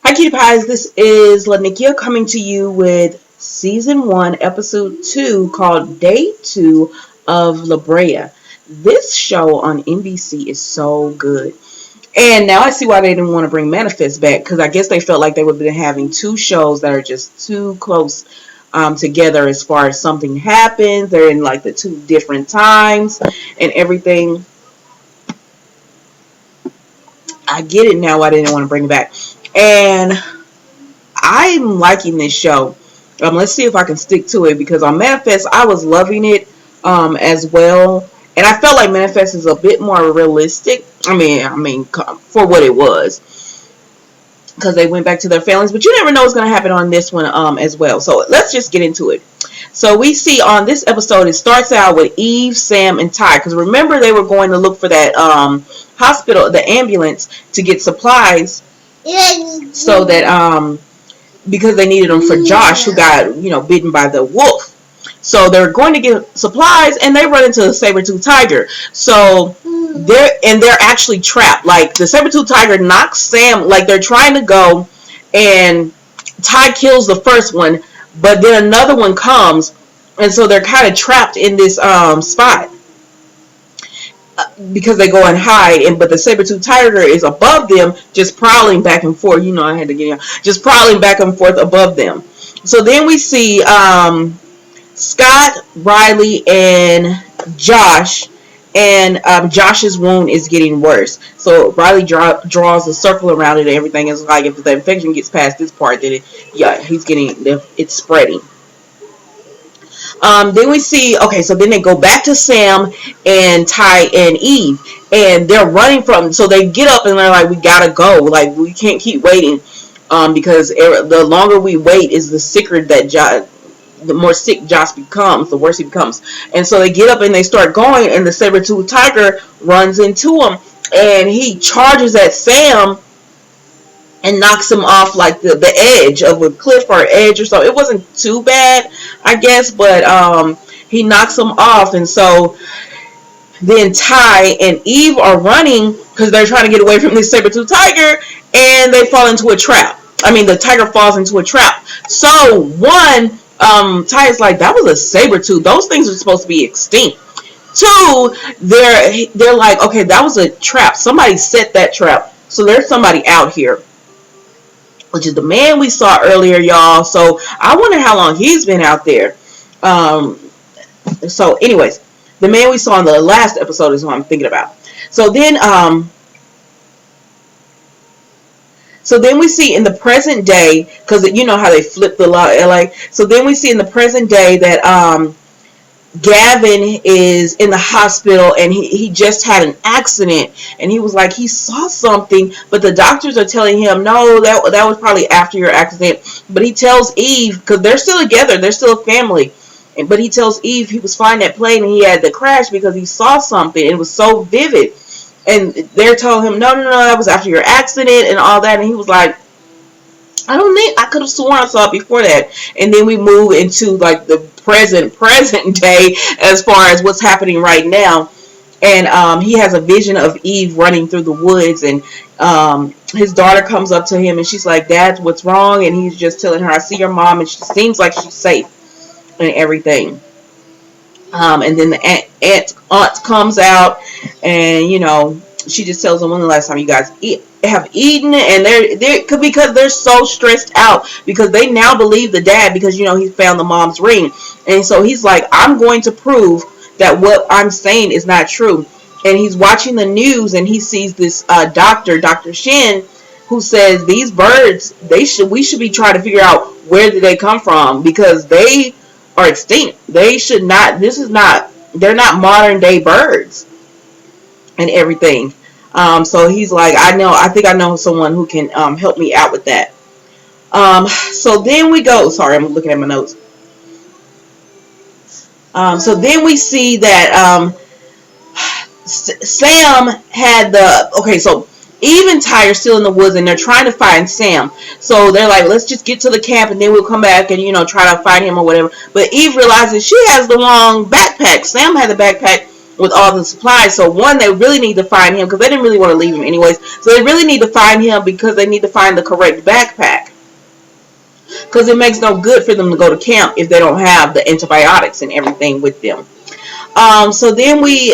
Hi, Cutie Pies. This is Lanickia coming to you with Season 1, Episode 2, called Day 2 of Brea. This show on NBC is so good. And now I see why they didn't want to bring Manifest back, because I guess they felt like they would have been having two shows that are just too close together as far as something happens. They're in like the two different times and everything. I get it now why they didn't want to bring it back. And I'm liking this show. Let's see if I can stick to it, because on Manifest I was loving it as well, and I felt like Manifest is a bit more realistic. I mean, for what it was, because they went back to their families. But you never know what's going to happen on this one as well. So let's just get into it. So we see on this episode, it starts out with Eve, Sam, and Ty. Because remember, they were going to look for that hospital, the ambulance, to get supplies, so that because they needed them for Josh, who got, bitten by the wolf. So they're going to get supplies, and they run into the saber-tooth tiger. So they're actually trapped. Like, the saber-tooth tiger knocks Sam, like they're trying to go, and Ty kills the first one, but then another one comes, and so they're kind of trapped in this spot. Because they go and hide, but the saber-tooth tiger is above them, just prowling back and forth. I had to get just prowling back and forth above them. So then we see Scott, Riley, and Josh, and Josh's wound is getting worse. So Riley draws a circle around it, and everything is like, if the infection gets past this part, then it's spreading. Then we see, so then they go back to Sam and Ty and Eve, and they're running so they get up and they're like, we gotta go, like, we can't keep waiting, because the longer we wait is the sicker that the more sick Josh becomes, the worse he becomes. And so they get up and they start going, and the saber-tooth tiger runs into him, and he charges at Sam and knocks him off like the edge of a cliff or edge or so. It wasn't too bad, I guess, but he knocks him off. And so then Ty and Eve are running because they're trying to get away from this saber-tooth tiger, and they fall into a trap. The tiger falls into a trap. So Ty is like, that was a saber-tooth. Those things are supposed to be extinct. Two, they're like, okay, that was a trap. Somebody set that trap. So there's somebody out here, which is the man we saw earlier, y'all. So I wonder how long he's been out there. So anyways, the man we saw in the last episode is who I'm thinking about. So then we see in the present day, because you know how they flip the law, like, so then we see in the present day that Gavin is in the hospital, and he just had an accident, and he was like, he saw something, but the doctors are telling him, no, that was probably after your accident. But he tells Eve, because they're still together, they're still a family, but he tells Eve he was flying that plane and he had to crash because he saw something, and it was so vivid. And they're telling him, no, that was after your accident and all that. And he was like, I could have sworn I saw it before that. And then we move into like the present day as far as what's happening right now. And he has a vision of Eve running through the woods, and his daughter comes up to him and she's like, Dad, what's wrong? And he's just telling her, I see your mom and she seems like she's safe and everything. And then the aunt comes out, and she just tells them, when the last time you guys have eaten? And they're because they're so stressed out, because they now believe the dad, because he found the mom's ring. And so he's like, I'm going to prove that what I'm saying is not true. And he's watching the news, and he sees this Dr. Shin, who says these birds, we should be trying to figure out where did they come from, because they are extinct. They should not, they're not modern day birds and everything. So he's like, I think I know someone who can help me out with that. So then we go, sorry, I'm looking at my notes. So then we see that Sam had so Eve and Ty are still in the woods, and they're trying to find Sam. So they're like, let's just get to the camp, and then we'll come back and, try to find him or whatever. But Eve realizes she has the wrong backpack. Sam had the backpack with all the supplies. So one, they really need to find him because they didn't really want to leave him anyways. So they really need to find him because they need to find the correct backpack. Because it makes no good for them to go to camp if they don't have the antibiotics and everything with them. So then we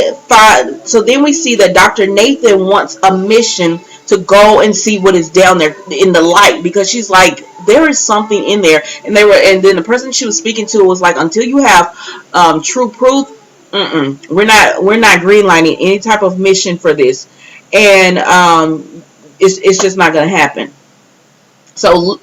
see that Dr. Nathan wants a mission to go and see what is down there in the light, because she's like, there is something in there. And then the person she was speaking to was like, until you have true proof, we're not greenlighting any type of mission for this, and it's just not going to happen. So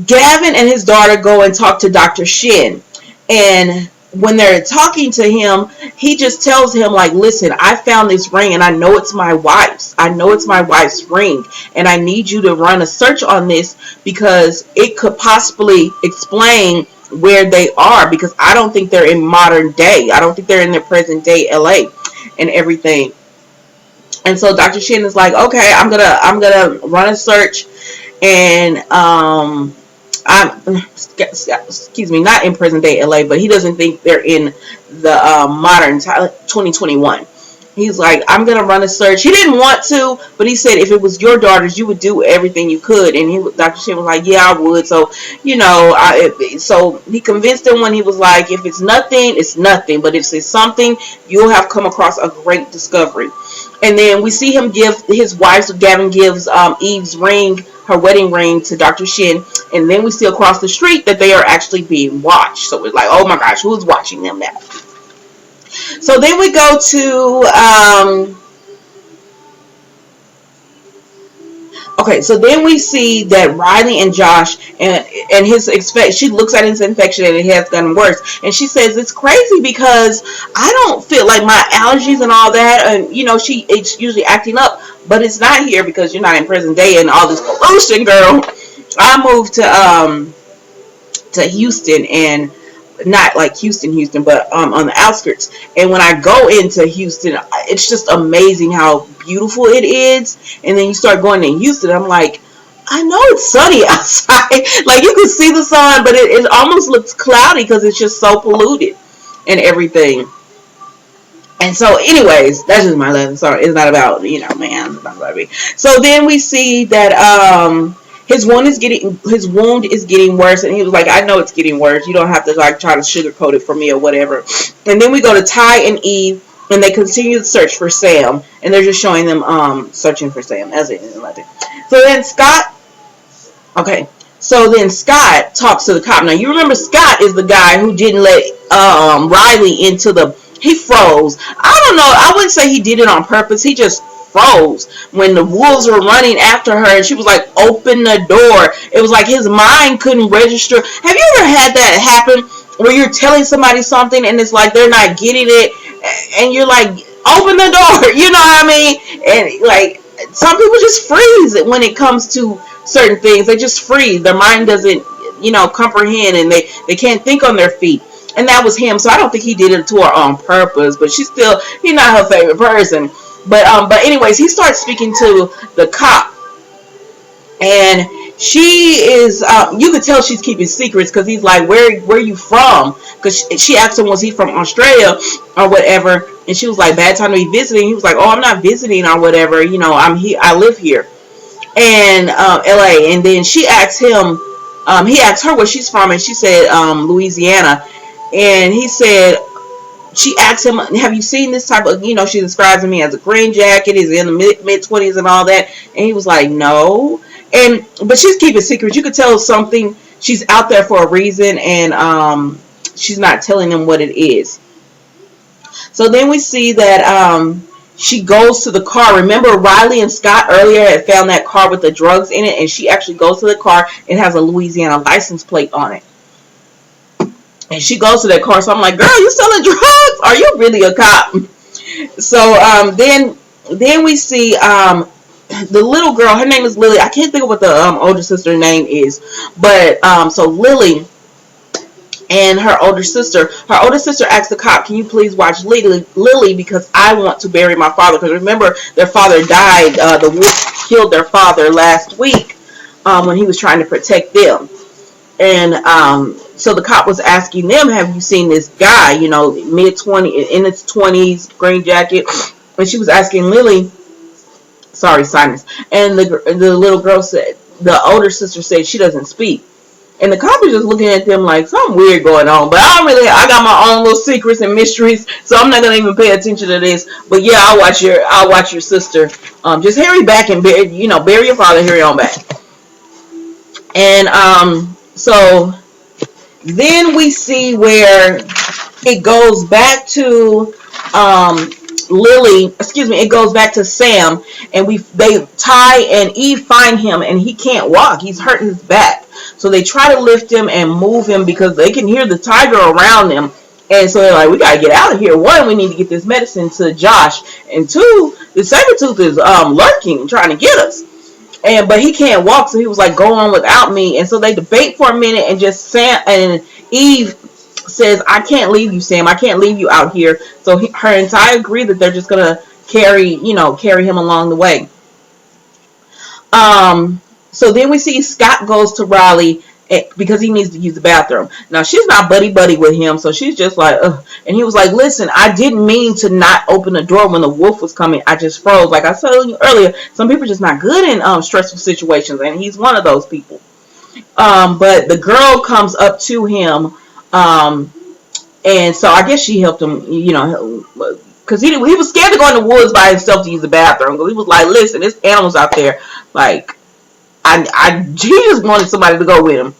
Gavin and his daughter go and talk to Dr. Shin, and when they're talking to him, he just tells him, like, listen, I found this ring and I know it's my wife's. I know it's my wife's ring, and I need you to run a search on this because it could possibly explain where they are, because I don't think they're in modern day. I don't think they're in their present day LA and everything. And so Dr. Shin is like, okay, I'm gonna run a search, and excuse me, not in present day LA, but he doesn't think they're in the modern 2021. He's like, I'm gonna run a search. He didn't want to, but he said, if it was your daughters, you would do everything you could. And Dr. Shin was like, yeah, I would. So, so he convinced him when he was like, if it's nothing, it's nothing. But if it's something, you'll have come across a great discovery. And then we see him give his wife, Gavin gives Eve's ring, her wedding ring, to Dr. Shin. And then we see across the street that they are actually being watched. So it's like, oh my gosh, who's watching them now? So then we go to, okay, so then we see that Riley and Josh and his she looks at his infection and it has gotten worse. And she says, it's crazy because I don't feel like my allergies and all that, and it's usually acting up, but it's not here because you're not in present day and all this pollution, girl. I moved to Houston, and not like Houston, but on the outskirts. And when I go into Houston, it's just amazing how beautiful it is. And then you start going to Houston, I'm like, I know it's sunny outside. Like, you can see the sun, but it almost looks cloudy because it's just so polluted and everything. And so, anyways, that's just my lesson. Sorry, it's not about, man, it's not about me. So then we see that his wound is getting worse, and he was like, I know it's getting worse. You don't have to like try to sugarcoat it for me or whatever. And then we go to Ty and Eve, and they continue to search for Sam, and they're just showing them searching for Sam as it is. So then Scott talks to the cop. Now you remember Scott is the guy who didn't let Riley into he froze. I don't know, I wouldn't say he did it on purpose. He just froze when the wolves were running after her, and she was like, open the door. It was like his mind couldn't register. Have you ever had that happen where you're telling somebody something and it's like they're not getting it, and you're like, open the door, you know what I mean? And like, some people just freeze when it comes to certain things. They just freeze. Their mind doesn't comprehend, and they can't think on their feet. And that was him. So I don't think he did it to her on purpose, but he's not her favorite person. But anyways, he starts speaking to the cop, and she is, you could tell she's keeping secrets, because he's like, where you from? Because she asked him, was he from Australia or whatever? And she was like, bad time to be visiting. He was like, oh, I'm not visiting or whatever. I'm here. I live here in LA. And then she asked him, he asked her where she's from, and she said Louisiana. And he said, she asked him, have you seen this type of, she describes me as a green jacket, he's in the mid-20s and all that. And he was like, no. But she's keeping secrets. You could tell something, she's out there for a reason, and she's not telling them what it is. So then we see that she goes to the car. Remember, Riley and Scott earlier had found that car with the drugs in it, and she actually goes to the car. It has a Louisiana license plate on it. And she goes to that car. So I'm like, girl, you selling drugs? Are you really a cop? So then we see the little girl. Her name is Lily. I can't think of what the older sister's name is. But so Lily and her older sister asked the cop, can you please watch Lily, because I want to bury my father. Because remember, their father died. The wolf killed their father last week when he was trying to protect them. And so the cop was asking them, have you seen this guy, mid-20s, in his 20s, green jacket? And she was asking Lily, sorry, sinus. And the little girl said, the older sister said she doesn't speak. And the cop is just looking at them like something weird going on. But I got my own little secrets and mysteries, so I'm not gonna even pay attention to this. But yeah, I'll watch your sister. Just hurry back and bury your father, hurry on back. And so then we see where it goes back to it goes back to Sam, and Ty and Eve find him, and he can't walk. He's hurting his back. So they try to lift him and move him because they can hear the tiger around them. And so they're like, we got to get out of here. One, we need to get this medicine to Josh. And two, the saber-tooth is lurking, trying to get us. But he can't walk, so he was like, go on without me. And so they debate for a minute, and Sam and Eve says, I can't leave you, Sam. I can't leave you out here. So her and Ty agree that they're just going to carry him along the way. So then we see Scott goes to Riley because he needs to use the bathroom. Now, she's not buddy-buddy with him, so she's just like, ugh. And he was like, listen, I didn't mean to not open the door when the wolf was coming. I just froze. Like I said earlier, some people are just not good in stressful situations, and he's one of those people. But the girl comes up to him, and so I guess she helped him, because he was scared to go in the woods by himself to use the bathroom. Because he was like, listen, there's animals out there. Like, he just wanted somebody to go with him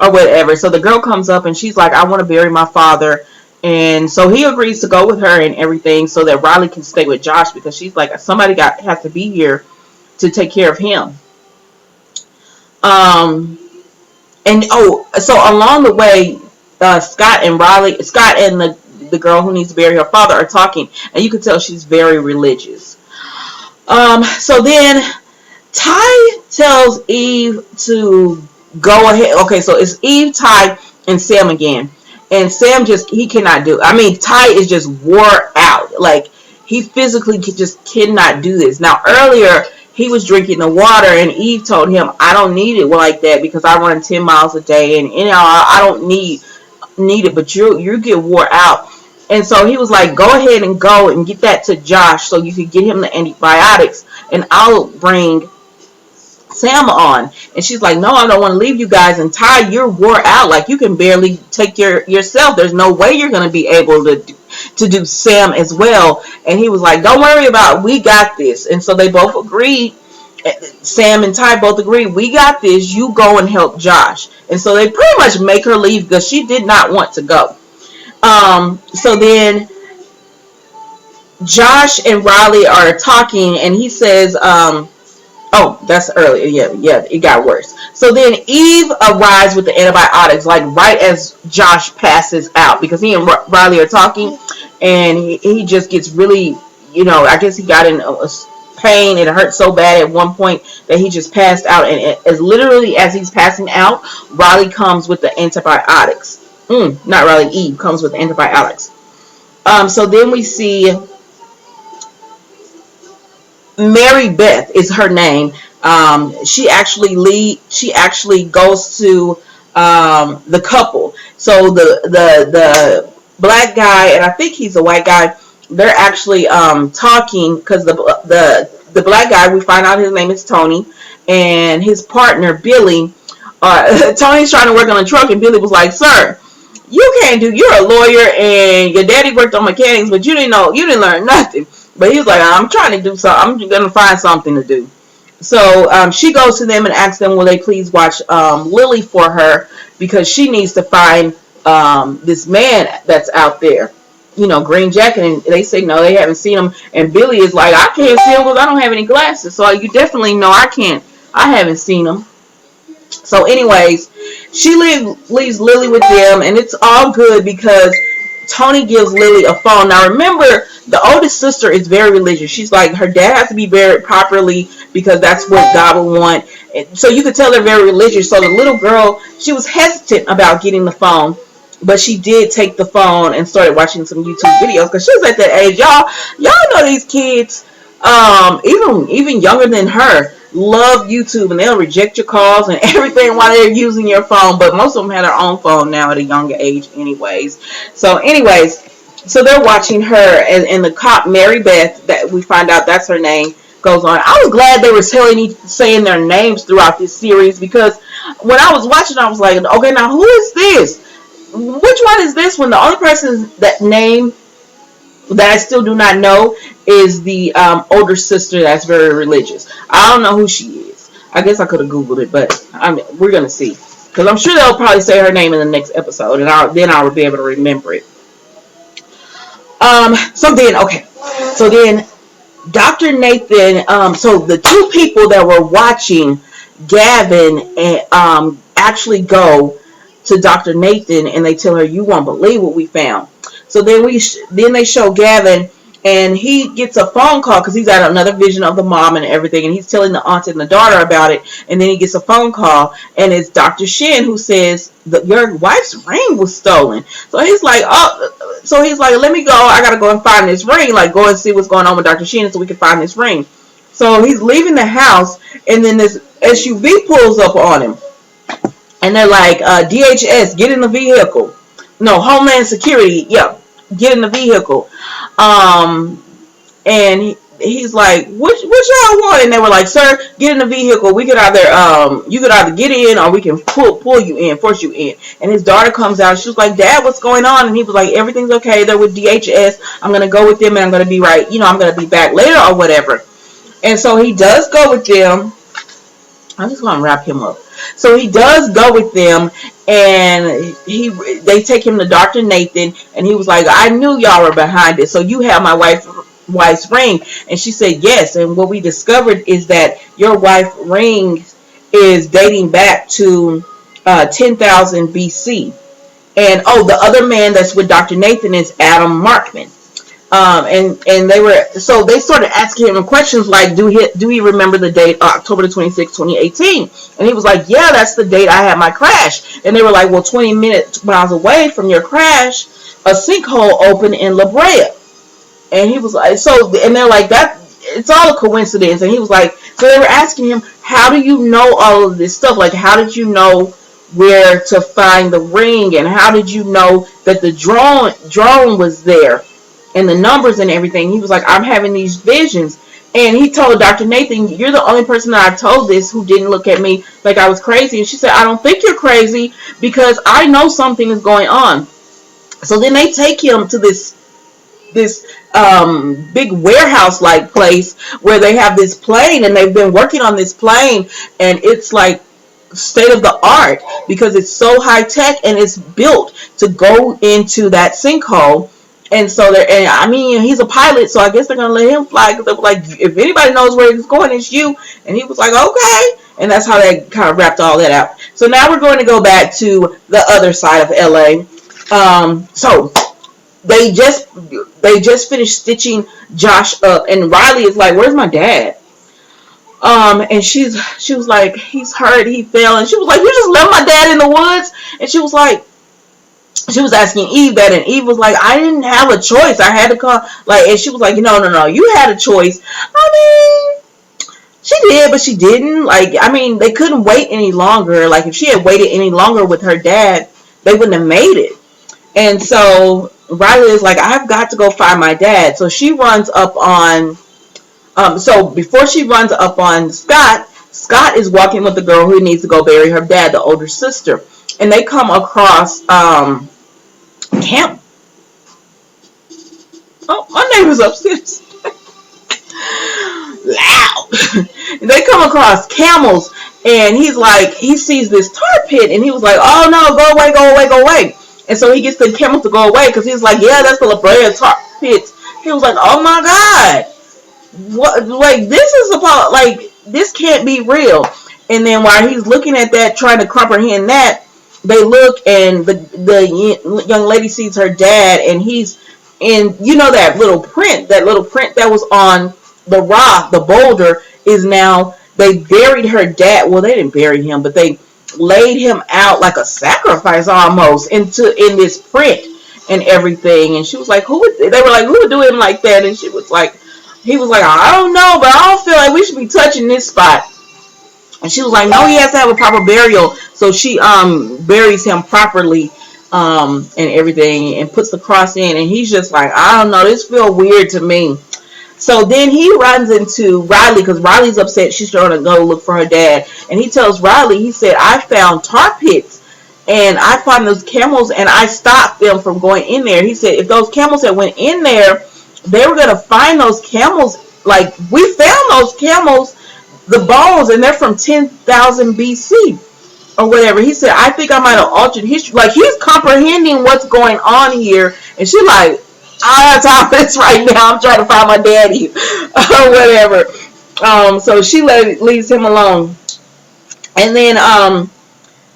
or whatever. So the girl comes up and she's like, I want to bury my father. And so he agrees to go with her and everything so that Riley can stay with Josh, because she's like, somebody has to be here to take care of him. So along the way, Scott and the girl who needs to bury her father are talking, and you can tell she's very religious. So then Ty tells Eve to go ahead. Okay, so it's Eve, Ty, and Sam again. And Sam he cannot do it. I mean, Ty is just wore out. Like, he physically just cannot do this. Now, earlier, he was drinking the water, and Eve told him, I don't need it like that because I run 10 miles a day, and I don't need it, but you get wore out. And so he was like, go ahead and go and get that to Josh so you can get him the antibiotics, and I'll bring Sam on. And she's like, no, I don't want to leave you guys. And Ty, you're wore out. Like, you can barely take yourself. There's no way you're going to be able to do Sam as well. And he was like, don't worry about it. We got this. And so they both agreed. Sam and Ty both agreed, we got this. You go and help Josh. And so they pretty much make her leave because she did not want to go. So then Josh and Riley are talking, and he says, oh, that's earlier. Yeah, it got worse. So then Eve arrives with the antibiotics, like right as Josh passes out, because he and Riley are talking, and he just gets really, I guess he got in a pain. It hurt so bad at one point that he just passed out, and as literally as he's passing out, Riley comes with the antibiotics. Not Riley, Eve comes with the antibiotics. So then we see Mary Beth is her name. She actually goes to the couple. So the black guy, and I think he's a white guy, they're actually talking, because the black guy, we find out his name is Tony, and his partner Billy. Tony's trying to work on a truck, and Billy was like, sir, you're a lawyer and your daddy worked on mechanics, but you didn't learn nothing. But he was like, I'm trying to do something. I'm going to find something to do. So she goes to them and asks them, will they please watch Lily for her, because she needs to find this man that's out there, green jacket. And they say no, they haven't seen him. And Billy is like, I can't see him because I don't have any glasses. So you definitely know I haven't seen him. So anyways, she leaves Lily with them, and it's all good because Tony gives Lily a phone. Now remember, the oldest sister is very religious. She's like, her dad has to be buried properly because that's what God would want. So you could tell they're very religious. So the little girl, she was hesitant about getting the phone, but she did take the phone and started watching some YouTube videos because she was at that age. Y'all know these kids, even younger than her, love YouTube, and they'll reject your calls and everything while they're using your phone. But most of them have their own phone now at a younger age, anyways. So they're watching her, and the cop Mary Beth, that we find out that's her name, goes on. I was glad they were saying their names throughout this series, because when I was watching, I was like, okay, now who is this? Which one is this? When the only person that name that I still do not know is the older sister that's very religious. I don't know who she is. I guess I could have Googled it, but we're going to see. Because I'm sure they'll probably say her name in the next episode, and then I will be able to remember it. So then Dr. Nathan, so the two people that were watching Gavin actually go to Dr. Nathan, and they tell her, you won't believe what we found. So then they show Gavin, and he gets a phone call because he's had another vision of the mom and everything, and he's telling the aunt and the daughter about it. And then he gets a phone call, and it's Dr. Shin who says that your wife's ring was stolen. So he's like, let me go. I gotta go and find this ring. Like, go and see what's going on with Dr. Shin so we can find this ring. So he's leaving the house, and then this SUV pulls up on him. And they're like, DHS, get in the vehicle. No, Homeland Security, yeah, get in the vehicle. And he's like, what y'all want? And they were like, sir, get in the vehicle. We could either, you could either get in, or we can pull you in, force you in. And his daughter comes out. She was like, Dad, what's going on? And he was like, everything's okay. They're with DHS. I'm going to go with them, and I'm going to be right. I'm going to be back later or whatever. And so he does go with them. I'm just going to wrap him up. So he does go with them, and they take him to Dr. Nathan, and he was like, I knew y'all were behind it, so you have my wife's ring. And she said, yes. And what we discovered is that your wife's ring is dating back to 10,000 BC. And the other man that's with Dr. Nathan is Adam Markman. And they started asking him questions like, do he remember the date, October the 26th, 2018? And he was like, yeah, that's the date I had my crash. And they were like, well, 20 miles away from your crash, a sinkhole opened in La Brea. And he was like, and they're like, that, it's all a coincidence. And he was like, so they were asking him, how do you know all of this stuff? Like, how did you know where to find the ring? And how did you know that the drone was there? And the numbers and everything. He was like, I'm having these visions. And he told Dr. Nathan, you're the only person that I told this who didn't look at me like I was crazy. And she said, I don't think you're crazy, because I know something is going on. So then they take him to this big warehouse-like place where they have this plane, and they've been working on this plane, and it's like state of the art because it's so high tech, and it's built to go into that sinkhole. And so he's a pilot, so I guess they're gonna let him fly. Cause they were like, if anybody knows where he's going, it's you. And he was like, okay. And that's how they kind of wrapped all that out. So now we're going to go back to the other side of LA. So they just finished stitching Josh up, and Riley is like, where's my dad? And she was like, he's hurt, he fell. And she was like, you just left my dad in the woods? And she was asking Eve that, and Eve was like, I didn't have a choice. I had to call. And she was like, no, you had a choice. I mean, she did, but she didn't. They couldn't wait any longer. Like, if she had waited any longer with her dad, they wouldn't have made it. And so Riley is like, I've got to go find my dad. So she runs up on, so before she runs up on Scott is walking with the girl who needs to go bury her dad, the older sister. And they come across camp. Oh, my neighbor's upstairs. Loud. They come across camels, and he sees this tar pit, and he was like, oh no, go away. And so he gets the camels to go away, because he's like, yeah, that's the La Brea tar pit. He was like, oh my God, what? Like, this can't be real. And then while he's looking at that, trying to comprehend that, they look, and the young lady sees her dad, and he's in, that little print that was on the rock, the boulder, is now, they buried her dad. Well, they didn't bury him, but they laid him out like a sacrifice almost in this print and everything. And she was like, they were like, who would do him like that? And he was like, I don't know, but I don't feel like we should be touching this spot. And she was like, no, he has to have a proper burial. So she buries him properly and everything, and puts the cross in. And he's just like, I don't know, this feels weird to me. So then he runs into Riley because Riley's upset. She's trying to go look for her dad. And he tells Riley, he said, I found tar pits and I found those camels and I stopped them from going in there. He said, if those camels had went in there, they were going to find those camels. Like, we found those camels, the bones, and they're from 10,000 BC or whatever. He said, I think I might have altered history. Like, he's comprehending what's going on here. And she's like, I don't have time for this right now. I'm trying to find my daddy or whatever. So she leaves him alone. And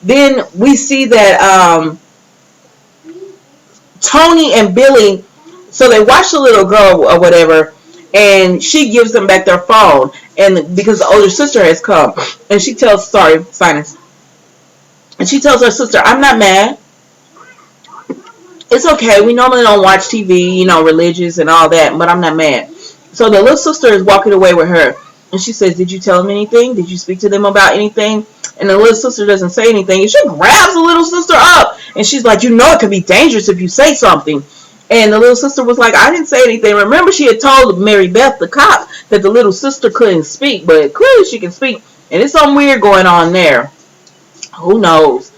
then we see that Tony and Billy, so they watch the little girl or whatever, and she gives them back their phone, and because the older sister has come, and she tells, sorry, sinus, and she tells her sister, I'm not mad. It's okay. We normally don't watch TV, religious and all that, but I'm not mad. So the little sister is walking away with her, and she says, did you tell them anything? Did you speak to them about anything? And the little sister doesn't say anything, and she grabs the little sister up, and she's like, it could be dangerous if you say something. And the little sister was like, I didn't say anything. Remember, she had told Mary Beth, the cop, that the little sister couldn't speak, but clearly she can speak, and it's something weird going on there. Who knows?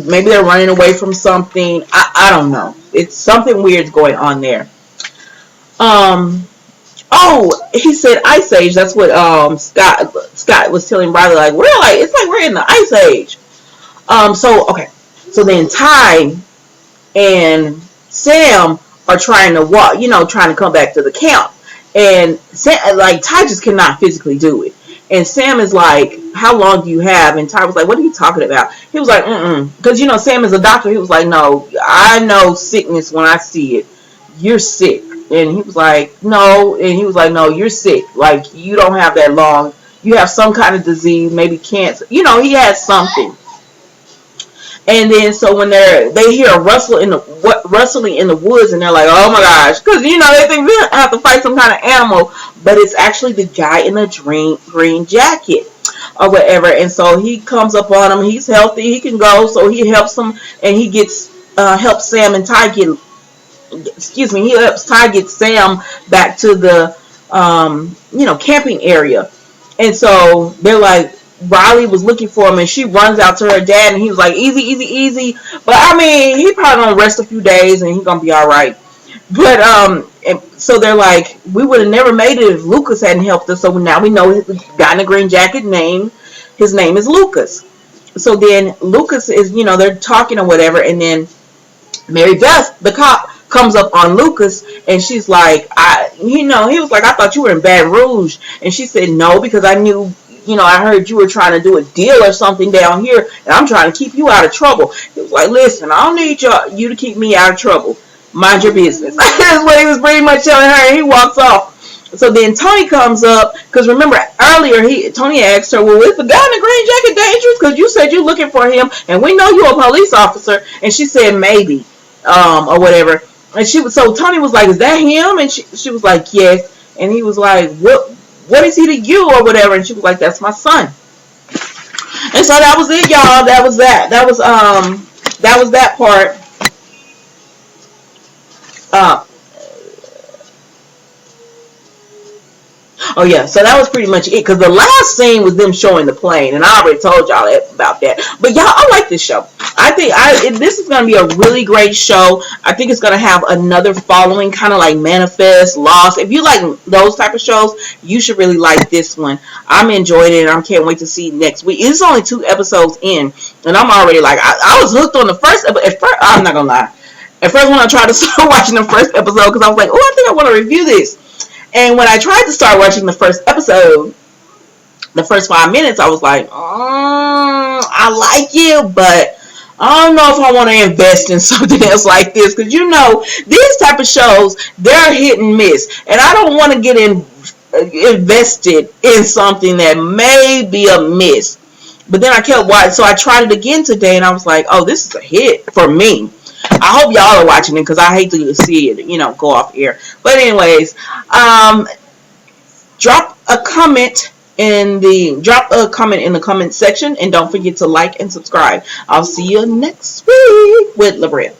Maybe they're running away from something. I don't know. It's something weird's going on there. He said Ice Age. That's what Scott was telling Riley. Like, it's like we're in the Ice Age. So then Ty and Sam are trying to walk, trying to come back to the camp. And Ty just cannot physically do it. And Sam is like, how long do you have? And Ty was like, what are you talking about? He was like, because, Sam is a doctor. He was like, no, I know sickness when I see it. You're sick. And he was like, no. And he was like, no, you're sick. Like, you don't have that long. You have some kind of disease, maybe cancer. He has something. And then so when they hear a rustling in the woods, and they're like, oh my gosh, because they think they have to fight some kind of animal, but it's actually the guy in the green jacket or whatever. And so he comes up on him. He's healthy. He can go. So he helps him, and he gets helps Sam and Ty get. Excuse me. He helps Ty get Sam back to the camping area. And so they're like, Riley was looking for him, and she runs out to her dad, and he was like, easy, easy, easy. But I mean, he probably gonna rest a few days, and he's gonna be all right. But and so they're like, we would have never made it if Lucas hadn't helped us. So now we know the guy in the green jacket name. His name is Lucas. So then Lucas is, they're talking or whatever, and then Mary Beth, the cop, comes up on Lucas, and she's like, he was like, I thought you were in Baton Rouge. And she said, no, because I knew, I heard you were trying to do a deal or something down here, and I'm trying to keep you out of trouble. He was like, listen, I don't need you to keep me out of trouble. Mind your business. That's what he was pretty much telling her, and he walks off. So then Tony comes up, because remember earlier, Tony asked her, well, is the guy in the green jacket dangerous? Because you said you're looking for him, and we know you're a police officer. And she said, maybe, or whatever. And so Tony was like, is that him? And she was like, yes. And he was like, what is he to you or whatever? And she was like, that's my son. And so that was it, y'all. That was that. That was that part. Oh yeah, so that was pretty much it, because the last scene was them showing the plane, and I already told y'all about that. But y'all, I like this show. I think this is going to be a really great show. I think it's going to have another following, kind of like Manifest, Lost. If you like those type of shows, you should really like this one. I'm enjoying it, and I can't wait to see next week. It's only 2 episodes in, and I'm already like, I was hooked on the first episode. At first, I'm not going to lie. At first, when I tried to start watching the first episode, because I was like, oh, I think I want to review this. And when I tried to start watching the first episode, the first 5 minutes, I was like, I like it, but I don't know if I want to invest in something else like this. Because, these type of shows, they're hit and miss. And I don't want to get invested in something that may be a miss. But then I kept watching. So I tried it again today, and I was like, oh, this is a hit for me. I hope y'all are watching it, because I hate to see it, go off air. But anyways, drop a comment drop a comment in the comment section, and don't forget to like and subscribe. I'll see you next week with Brea.